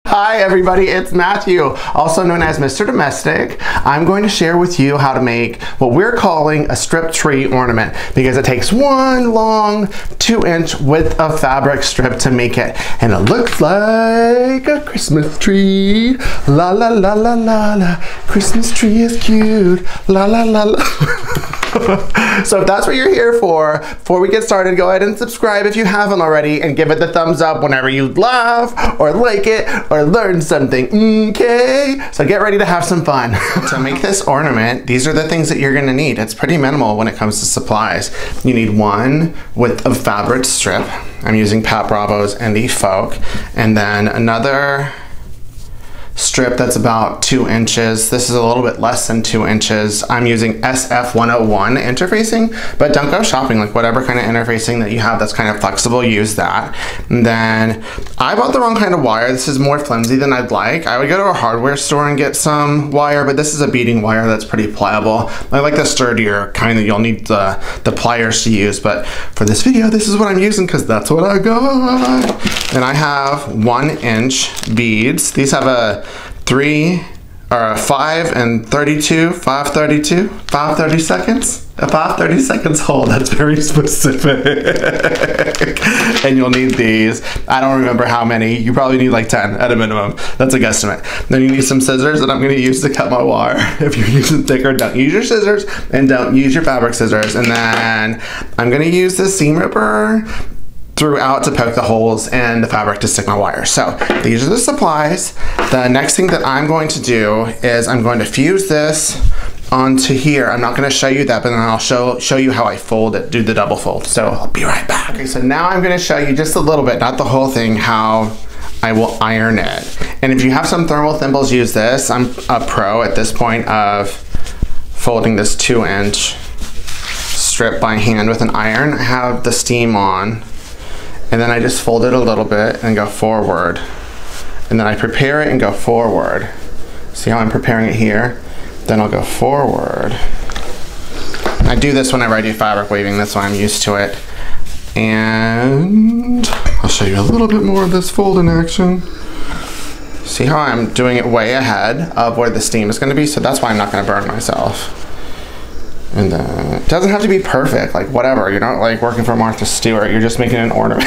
Hi everybody, it's Matthew, also known as Mr. Domestic. I'm going to share with you how to make what we're calling a strip tree ornament because it takes one long 2-inch width of fabric strip to make it. And it looks like a Christmas tree. La la la la la la. Christmas tree is cute. La la la la. So if that's what you're here for, before we get started, go ahead and subscribe if you haven't already and give it the thumbs up whenever you laugh or like it or learn something, okay? So get ready to have some fun. To make this ornament, these are the things that you're gonna need. It's pretty minimal when it comes to supplies. You need one width of fabric strip. I'm using Pat Bravo's Indie Folk. And then another strip that's about 2 inches. This is a little bit less than 2 inches. I'm using SF101 interfacing, but don't go shopping, like whatever kind of interfacing that you have that's kind of flexible, use that. And then I bought the wrong kind of wire. This is more flimsy than I'd like. I would go to a hardware store and get some wire, but this is a beading wire that's pretty pliable. I like the sturdier kind that you'll need the pliers to use, but for this video, this is what I'm using because that's what I got. And I have 1-inch beads. These have a 5 and 32, 532, 530 seconds. A 530 seconds hold, that's very specific. And you'll need these. I don't remember how many. You probably need like 10 at a minimum. That's a guesstimate. Then you need some scissors that I'm gonna use to cut my wire. If you're using thicker, don't use your scissors and don't use your fabric scissors. And then I'm gonna use the seam ripper throughout to poke the holes in the fabric to stick my wire. So these are the supplies. The next thing that I'm going to do is I'm going to fuse this onto here. I'm not going to show you that, but then I'll show you how I fold it, do the double fold. So I'll be right back. Okay, so now I'm going to show you just a little bit, not the whole thing, how I will iron it. And if you have some thermal thimbles, use this. I'm a pro at this point of folding this 2-inch strip by hand with an iron. I have the steam on. And then I just fold it a little bit and go forward. And then I prepare it and go forward. See how I'm preparing it here? Then I'll go forward. I do this whenever I do fabric weaving, that's why I'm used to it. And I'll show you a little bit more of this fold in action. See how I'm doing it way ahead of where the steam is gonna be? So that's why I'm not gonna burn myself. And then it doesn't have to be perfect, like whatever. You're not like working for Martha Stewart, you're just making an ornament.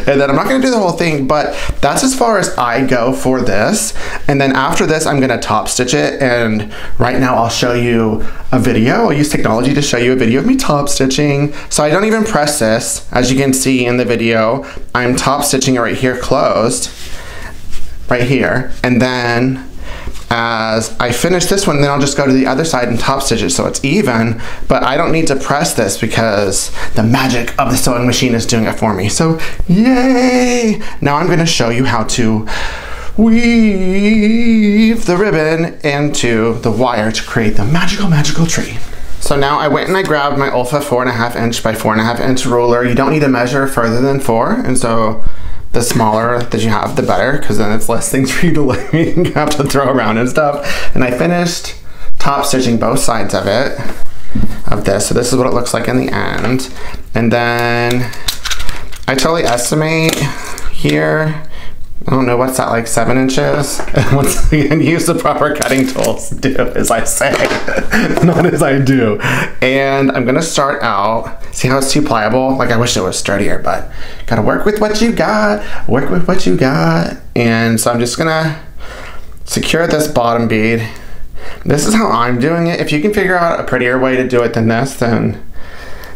And then I'm not gonna do the whole thing, but that's as far as I go for this. And then after this, I'm gonna top stitch it. And right now I'll show you a video. I'll use technology to show you a video of me top stitching. So I don't even press this. As you can see in the video, I'm top stitching it right here closed, right here. And then as I finish this one, then I'll just go to the other side and top stitch it so it's even, but I don't need to press this because the magic of the sewing machine is doing it for me. So yay! Now I'm going to show you how to weave the ribbon into the wire to create the magical tree. So now I went and I grabbed my Olfa 4.5-inch by 4.5-inch ruler. You don't need to measure further than 4, and so the smaller that you have, the better, because then it's less things for you to like have to throw around and stuff. And I finished top stitching both sides of it, of this. So this is what it looks like in the end. And then I totally estimate here, I don't know, what's that, like 7 inches? And once again, use the proper cutting tools. Do as I say, not as I do. And I'm gonna start out, see how it's too pliable? Like I wish it was sturdier, but gotta work with what you got, work with what you got. And so I'm just gonna secure this bottom bead. This is how I'm doing it. If you can figure out a prettier way to do it than this, then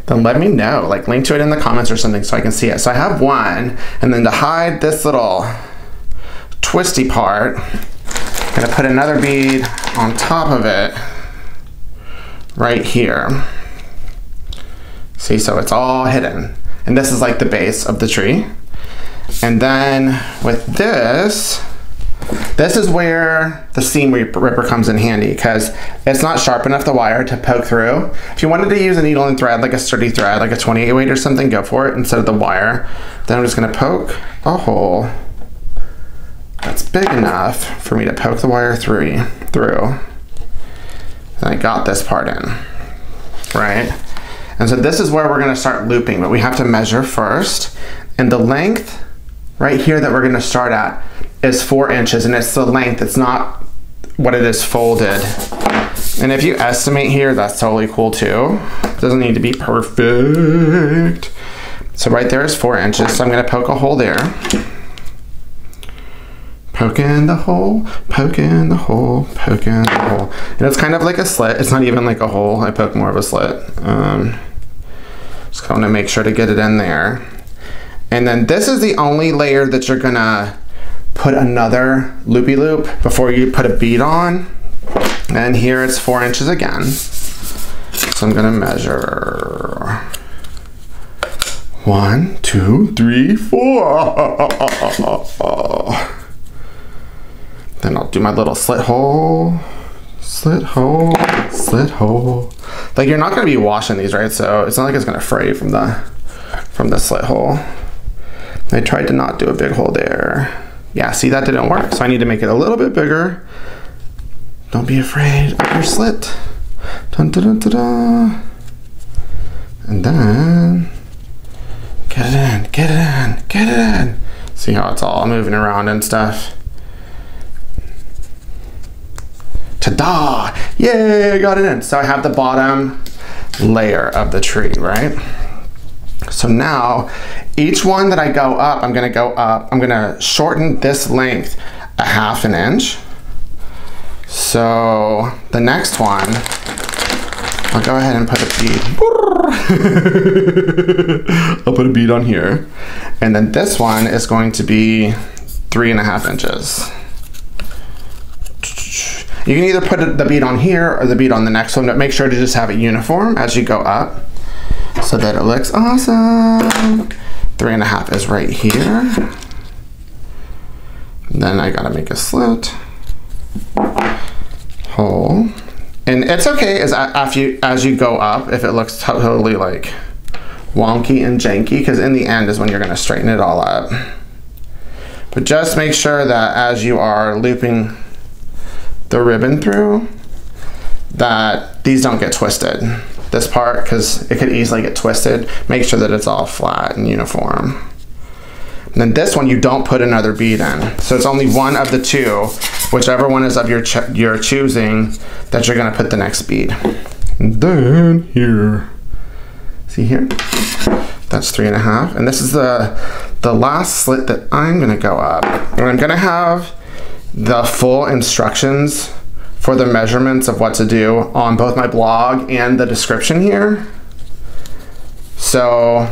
let me know. Like link to it in the comments or something so I can see it. So I have one, and then to hide this little twisty part, I'm gonna put another bead on top of it right here. See, so it's all hidden. And this is like the base of the tree. And then with this is where the seam ripper comes in handy because it's not sharp enough, the wire, to poke through. If you wanted to use a needle and thread, like a sturdy thread, like a 28 weight or something, go for it instead of the wire. Then I'm just gonna poke a hole that's big enough for me to poke the wire through. And I got this part in, right? And so this is where we're gonna start looping, but we have to measure first. And the length right here that we're going to start at is 4 inches, and it's the length. It's not what it is folded. And if you estimate here, that's totally cool too. It doesn't need to be perfect. So right there is 4 inches. So I'm going to poke a hole there. Poke in the hole, poke in the hole, poke in the hole. And it's kind of like a slit. It's not even like a hole. I poke more of a slit. Just want to make sure to get it in there. And then this is the only layer that you're gonna put another loopy loop before you put a bead on. And here it's 4 inches again. So I'm gonna measure 1, 2, 3, 4. Then I'll do my little slit hole, slit hole, slit hole. Like, you're not gonna be washing these, right? So it's not like it's gonna fray from the slit hole. I tried to not do a big hole there. Yeah, see, that didn't work. So I need to make it a little bit bigger. Don't be afraid of your slit. Dun, dun, dun, dun, dun. And then get it in, get it in, get it in. See how it's all moving around and stuff. Ta-da! Yay, I got it in. So I have the bottom layer of the tree, right? So now, each one that I go up, I'm gonna shorten this length a 1/2 inch. So the next one, I'll go ahead and put a bead. I'll put a bead on here. And then this one is going to be 3.5 inches. You can either put the bead on here or the bead on the next one, but make sure to just have it uniform as you go up so that it looks awesome. 3.5 is right here. Then I gotta make a slit, hole. And it's okay as you go up if it looks totally like wonky and janky, because in the end is when you're gonna straighten it all up. But just make sure that as you are looping the ribbon through, that these don't get twisted. This part, because it could easily get twisted, make sure that it's all flat and uniform. And then this one, you don't put another bead in. So it's only one of the two, whichever one is of your choosing, that you're gonna put the next bead. And then here, see here? That's 3.5. And this is the last slit that I'm gonna go up. And I'm gonna have the full instructions for the measurements of what to do on both my blog and the description here. So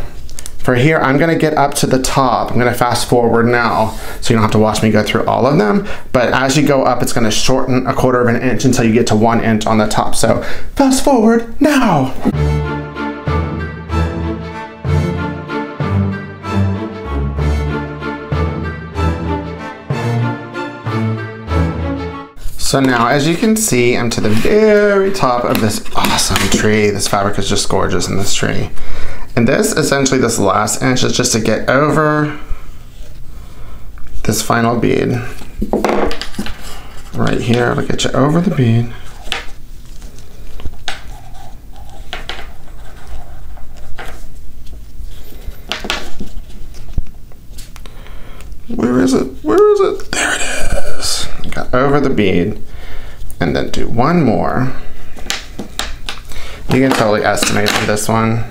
for here, I'm gonna get up to the top. I'm gonna fast forward now, so you don't have to watch me go through all of them. But as you go up, it's gonna shorten 1/4 inch until you get to 1 inch on the top. So fast forward now. So now, as you can see, I'm to the very top of this awesome tree. This fabric is just gorgeous in this tree. And this, essentially, this last inch is just to get over this final bead. Right here, it'll get you over the bead. Where is it? Where is it? There it is. Got over the bead, and then do one more. You can totally estimate on this one.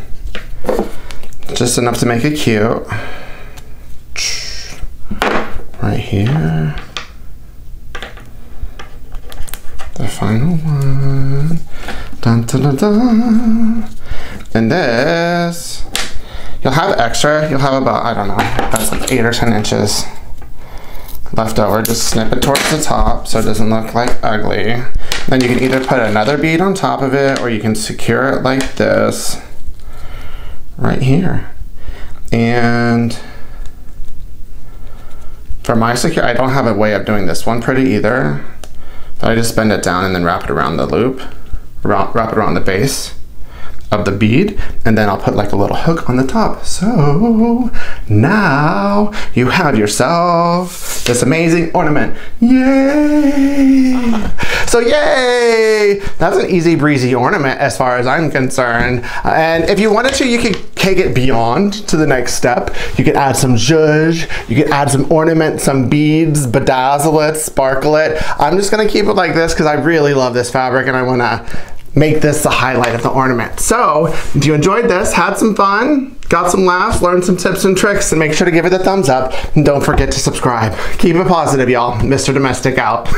Just enough to make it cute. Right here. The final one. Dun, dun, dun, dun. And this, you'll have extra. You'll have about, I don't know, that's like 8 or 10 inches left over. Just snip it towards the top so it doesn't look like ugly. Then you can either put another bead on top of it, or you can secure it like this right here. And for my secure, I don't have a way of doing this one pretty either, but I just bend it down and then wrap it around the loop, wrap it around the base. of the bead, and then I'll put like a little hook on the top. So now you have yourself this amazing ornament. Yay! So yay! That's an easy breezy ornament as far as I'm concerned. And if you wanted to, you could take it beyond to the next step. You could add some zhuzh, you could add some ornament, some beads, bedazzle it, sparkle it. I'm just gonna keep it like this because I really love this fabric and I wanna make this the highlight of the ornament. So if you enjoyed this, had some fun, got some laughs, learned some tips and tricks, and make sure to give it a thumbs up. And don't forget to subscribe. Keep it positive, y'all. Mr. Domestic out.